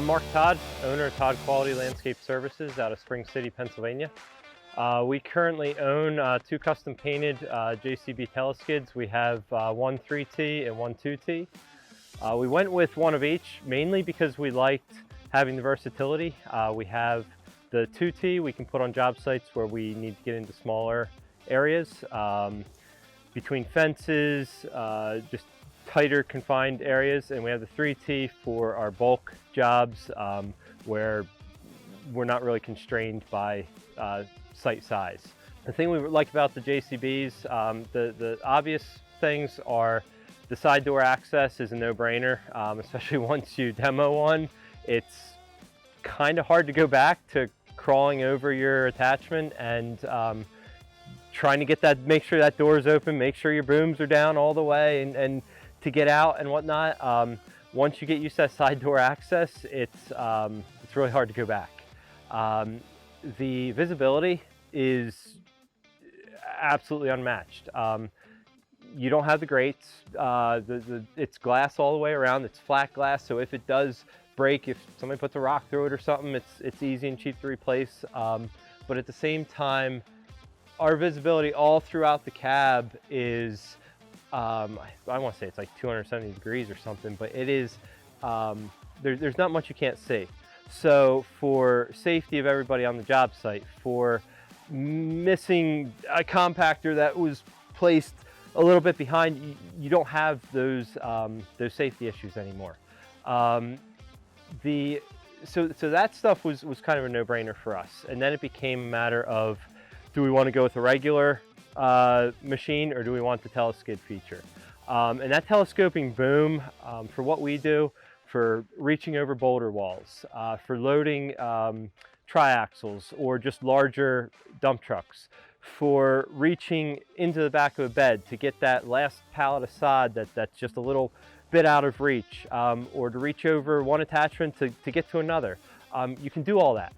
Mark Todd, owner of Todd Quality Landscape Services out of Spring City, Pennsylvania. We currently own two custom painted JCB Teleskids. We have one 3T and one 2T. We went with one of each mainly because we liked having the versatility. We have the 2T we can put on job sites where we need to get into smaller areas, between fences, just tighter confined areas, and we have the 3T for our bulk jobs where we're not really constrained by site size. The thing we like about the JCBs, the obvious things are the side door access is a no-brainer, especially once you demo one. It's kind of hard to go back to crawling over your attachment and trying to get that, make sure that door is open, make sure your booms are down all the way, and to get out and whatnot. Once you get used to that side door access, it's really hard to go back. The visibility is absolutely unmatched. You don't have the grates. It's glass all the way around. It's flat glass, so if it does break, if somebody puts a rock through it or something, it's easy and cheap to replace. But at the same time, our visibility all throughout the cab is, I want to say it's like 270 degrees or something, but it is, there's not much you can't see. So for safety of everybody on the job site, for missing a compactor that was placed a little bit behind, you don't have those safety issues anymore. So that stuff was kind of a no-brainer for us. And then it became a matter of, do we want to go with a regular machine or do we want the Teleskid feature? And that telescoping boom, for what we do, for reaching over boulder walls, for loading triaxles or just larger dump trucks, for reaching into the back of a bed to get that last pallet of sod that's just a little bit out of reach, or to reach over one attachment to get to another. You can do all that.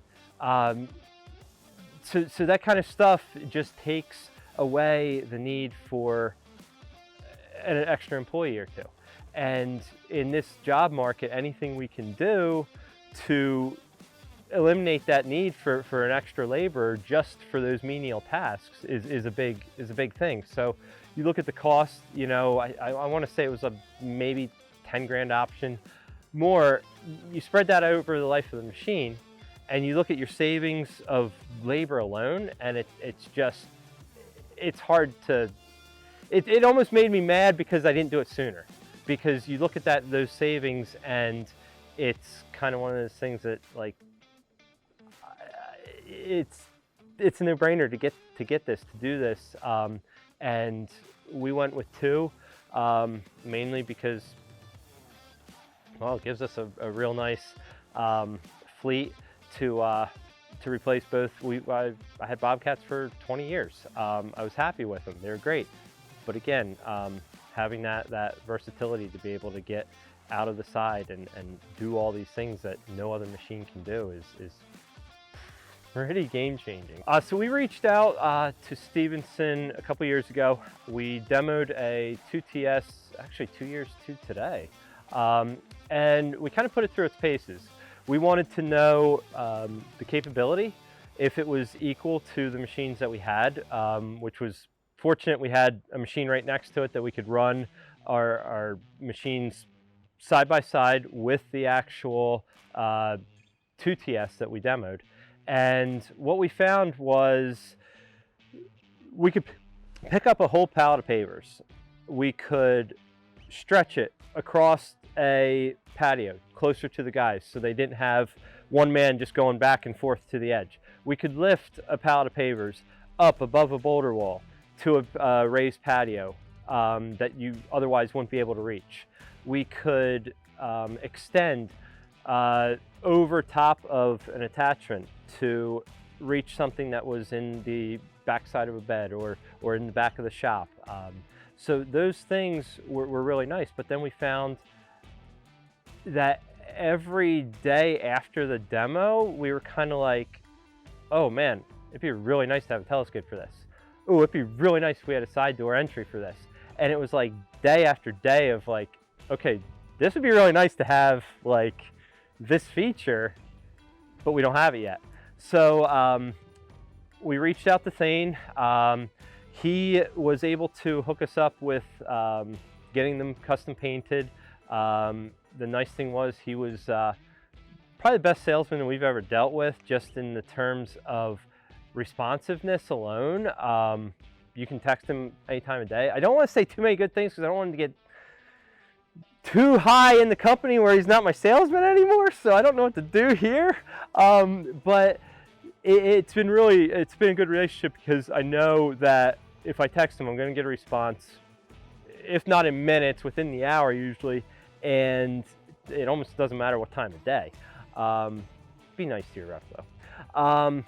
So that kind of stuff just takes away the need for an extra employee or two. And in this job market, anything we can do to eliminate that need for an extra laborer just for those menial tasks is a big thing. So you look at the cost, you know, I want to say it was a maybe 10 grand option more. You spread that over the life of the machine and you look at your savings of labor alone, and it's hard to, it almost made me mad because I didn't do it sooner. Because you look at those savings and it's kind of one of those things that, like, it's a no-brainer to get this, to do this. And we went with two, mainly because, well, it gives us a real nice fleet to replace both. I had Bobcats for 20 years. I was happy with them. They were great. But again, having that versatility to be able to get out of the side and do all these things that no other machine can do is pretty game-changing. So we reached out to Stevenson a couple years ago. We demoed a 2TS, actually 2 years to today, and we kind of put it through its paces. We wanted to know the capability, if it was equal to the machines that we had, which was fortunate. We had a machine right next to it that we could run our machines side by side with the actual 2TS that we demoed. And what we found was we could pick up a whole pallet of pavers. We could stretch it across a patio closer to the guys so they didn't have one man just going back and forth to the edge. We could lift a pallet of pavers up above a boulder wall to a raised patio that you otherwise wouldn't be able to reach. We could extend over top of an attachment to reach something that was in the backside of a bed or in the back of the shop. So those things were really nice, but then we found that every day after the demo, we were kind of like, oh man, it'd be really nice to have a Teleskid for this. Oh, it'd be really nice if we had a side door entry for this. And it was like day after day of like, okay, this would be really nice to have like this feature, but we don't have it yet. So we reached out to Thane. He was able to hook us up with getting them custom painted. The nice thing was he was probably the best salesman that we've ever dealt with, just in the terms of responsiveness alone. You can text him any time of day. I don't want to say too many good things because I don't want him to get too high in the company where he's not my salesman anymore, so I don't know what to do here. But it's been a good relationship, because I know that if I text him, I'm going to get a response, if not in minutes, within the hour usually, and it almost doesn't matter what time of day. Be nice to your rep though.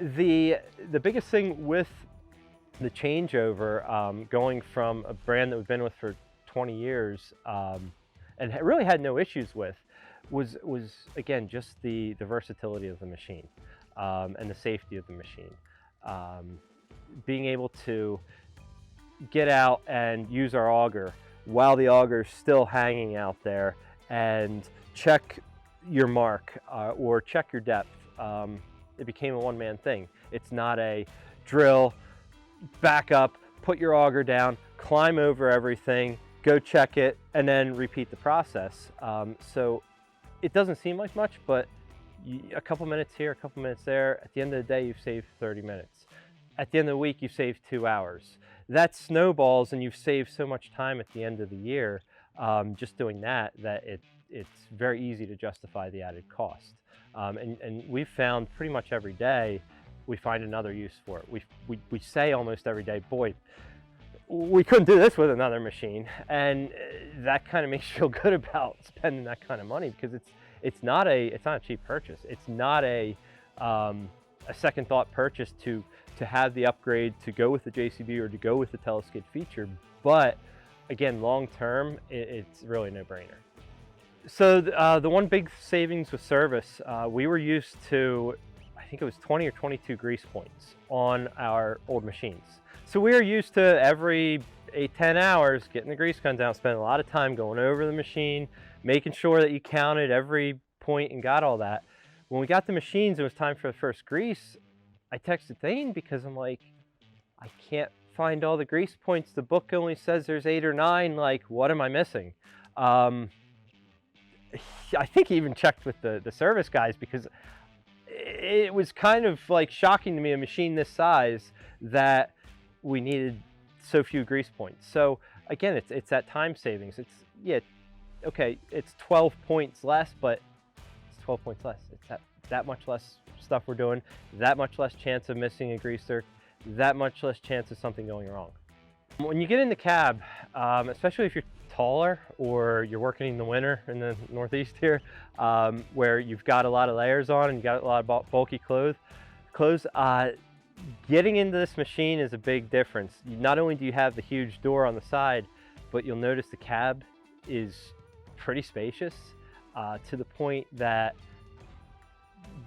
The biggest thing with the changeover, going from a brand that we've been with for 20 years and really had no issues with, was again just the versatility of the machine and the safety of the machine. Being able to get out and use our auger while the auger is still hanging out there and check your mark or check your depth. It became a one-man thing. It's not a drill, back up, put your auger down, climb over everything, go check it, and then repeat the process. So it doesn't seem like much, but a couple minutes here, a couple minutes there, at the end of the day, you've saved 30 minutes. At the end of the week, you've saved 2 hours. That snowballs, and you've saved so much time at the end of the year just doing that it's very easy to justify the added cost. And we've found pretty much every day we find another use for it. We say almost every day, boy, we couldn't do this with another machine, and that kind of makes you feel good about spending that kind of money, because it's not a cheap purchase. It's not a second thought purchase to have the upgrade to go with the JCB or to go with the Teleskid feature, but again, long term, it's really a no-brainer. So the one big savings with service, we were used to, I think it was 20 or 22 grease points on our old machines. So we were used to every 8-10 hours getting the grease guns out, spending a lot of time going over the machine, making sure that you counted every point and got all that. When we got the machines, it was time for the first grease. I texted Thane because I'm like, I can't find all the grease points. The book only says there's 8 or 9. Like, what am I missing? I think he even checked with the service guys, because it was kind of like shocking to me, a machine this size, that we needed so few grease points. So again, it's that time savings. It's 12 points less, but it's 12 points less. It's that much less stuff we're doing, that much less chance of missing a greaser, that much less chance of something going wrong. When you get in the cab, especially if you're taller or you're working in the winter in the Northeast here, where you've got a lot of layers on and you got a lot of bulky clothes, getting into this machine is a big difference. Not only do you have the huge door on the side, but you'll notice the cab is pretty spacious, to the point that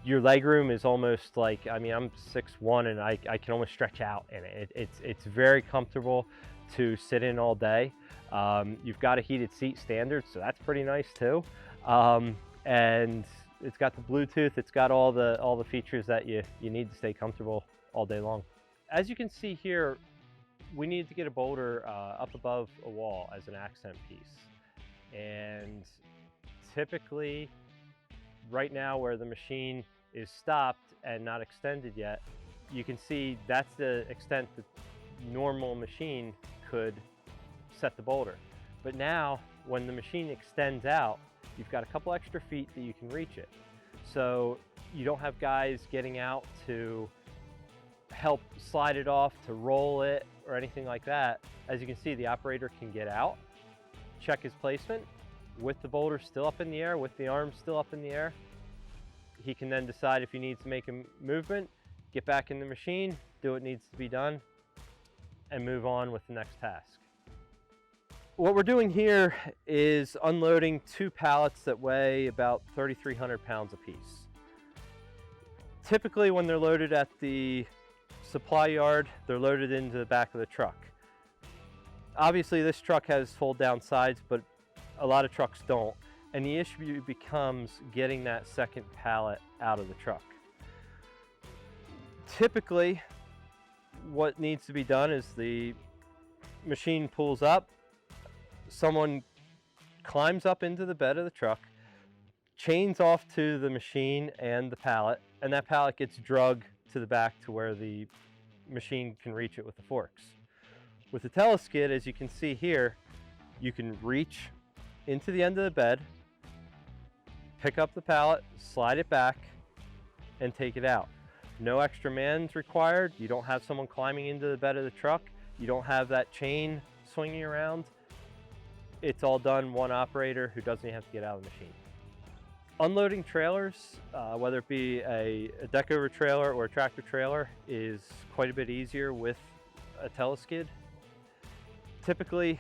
your legroom is almost like, I mean, I'm 6'1", and I can almost stretch out in it. It's very comfortable to sit in all day. You've got a heated seat standard, so that's pretty nice too. And it's got the Bluetooth. It's got all the features that you need to stay comfortable all day long. As you can see here, we needed to get a Boulder up above a wall as an accent piece. And typically, right now where the machine is stopped and not extended yet, you can see that's the extent the normal machine could set the Boulder. But now, when the machine extends out, you've got a couple extra feet that you can reach it. So you don't have guys getting out to help slide it off, to roll it, or anything like that. As you can see, the operator can get out, check his placement, with the Boulder still up in the air, with the arms still up in the air. He can then decide if he needs to make a movement, get back in the machine, do what needs to be done, and move on with the next task. What we're doing here is unloading 2 pallets that weigh about 3,300 pounds apiece. Typically, when they're loaded at the supply yard, they're loaded into the back of the truck. Obviously, this truck has fold down sides, but a lot of trucks don't. and the issue becomes getting that second pallet out of the truck. Typically, what needs to be done is the machine pulls up, someone climbs up into the bed of the truck, chains off to the machine and the pallet, and that pallet gets dragged to the back to where the machine can reach it with the forks. With the Teleskid, as you can see here, you can reach into the end of the bed, pick up the pallet, slide it back, and take it out. No extra man's required. You don't have someone climbing into the bed of the truck. You don't have that chain swinging around. It's all done one operator who doesn't even have to get out of the machine. Unloading trailers, whether it be a deck over trailer or a tractor trailer, is quite a bit easier with a Teleskid. Typically,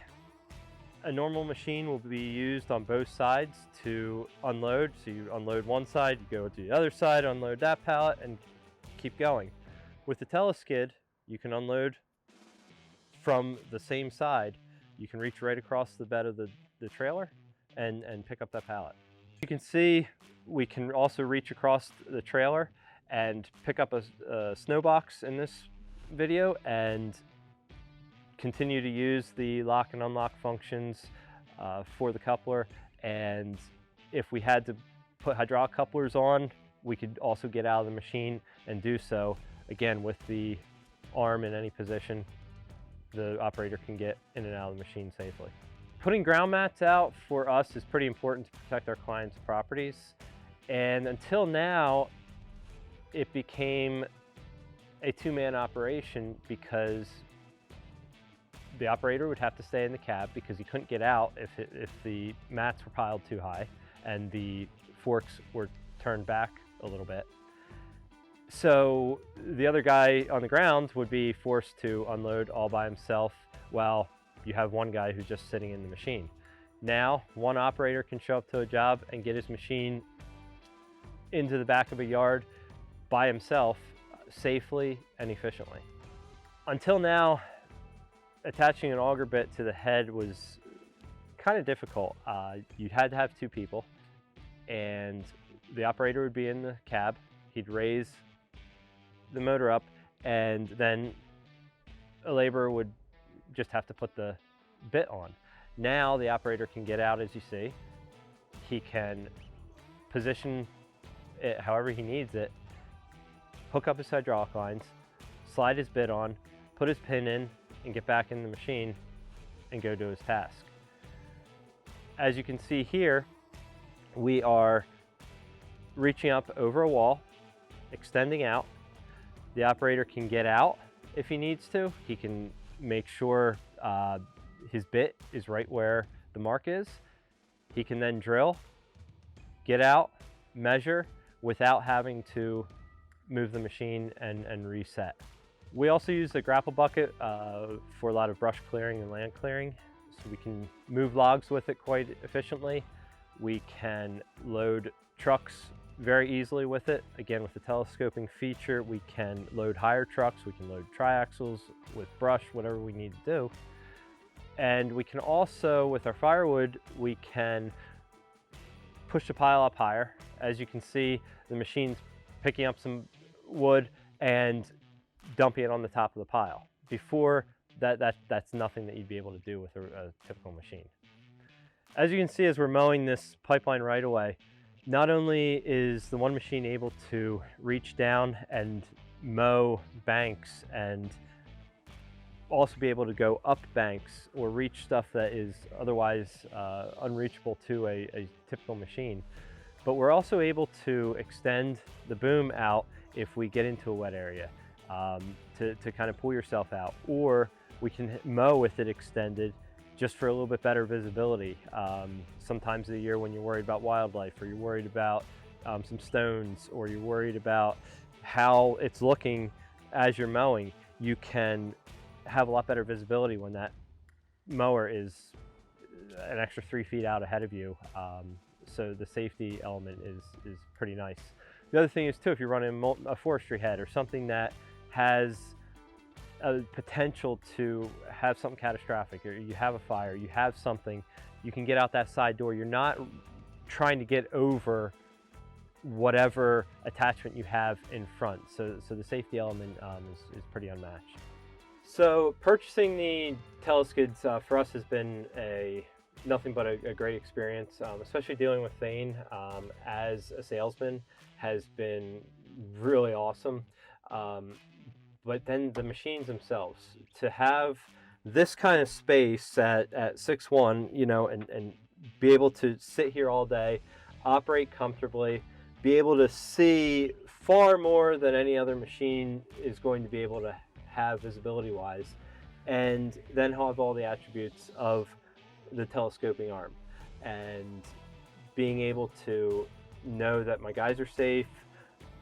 a normal machine will be used on both sides to unload. So you unload one side, you go to the other side, unload that pallet, and keep going. With the Teleskid, you can unload from the same side. You can reach right across the bed of the trailer and pick up that pallet. You can see we can also reach across the trailer and pick up a snow box in this video and continue to use the lock and unlock functions for the coupler. And if we had to put hydraulic couplers on, we could also get out of the machine and do so. Again, with the arm in any position, the operator can get in and out of the machine safely. Putting ground mats out for us is pretty important to protect our clients' properties. And until now, it became a two-man operation because the operator would have to stay in the cab because he couldn't get out if the mats were piled too high and the forks were turned back a little bit. So the other guy on the ground would be forced to unload all by himself while you have one guy who's just sitting in the machine. Now, one operator can show up to a job and get his machine into the back of a yard by himself safely and efficiently. Until now, attaching an auger bit to the head was kind of difficult. You had to have two people, and the operator would be in the cab. He'd raise the motor up, and then a laborer would just have to put the bit on. Now the operator can get out, as you see. He can position it however he needs it, hook up his hydraulic lines, slide his bit on, put his pin in, and get back in the machine and go do his task. As you can see here, we are reaching up over a wall, extending out. The operator can get out if he needs to. He can make sure his bit is right where the mark is. He can then drill, get out, measure without having to move the machine and reset. We also use the grapple bucket for a lot of brush clearing and land clearing. So we can move logs with it quite efficiently. We can load trucks very easily with it. Again, with the telescoping feature, we can load higher trucks, we can load triaxles with brush, whatever we need to do. And we can also, with our firewood, we can push the pile up higher. As you can see, the machine's picking up some wood and dumping it on the top of the pile. Before, that's nothing that you'd be able to do with a typical machine. As you can see, as we're mowing this pipeline right away, not only is the one machine able to reach down and mow banks and also be able to go up banks or reach stuff that is otherwise unreachable to a typical machine, but we're also able to extend the boom out if we get into a wet area to kind of pull yourself out, or we can mow with it extended just for a little bit better visibility. Sometimes of the year when you're worried about wildlife, or you're worried about some stones, or you're worried about how it's looking as you're mowing, you can have a lot better visibility when that mower is an extra 3 feet out ahead of you. So the safety element is pretty nice. The other thing is too, if you're running a forestry head or something that has a potential to have something catastrophic, or you have a fire, you have something, you can get out that side door. You're not trying to get over whatever attachment you have in front. So the safety element is pretty unmatched. So purchasing the Teleskids for us has been nothing but a great experience, especially dealing with Thane as a salesman has been really awesome. But then the machines themselves, to have this kind of space at 6'1", you know, and be able to sit here all day, operate comfortably, be able to see far more than any other machine is going to be able to have visibility wise, and then have all the attributes of the telescoping arm, and being able to know that my guys are safe,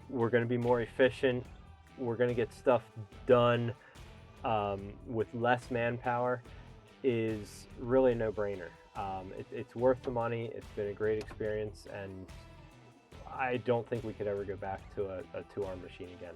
we're going to be more efficient, we're going to get stuff done with less manpower, is really a no-brainer. It's worth the money. It's been a great experience, and I don't think we could ever go back to a two-arm machine again.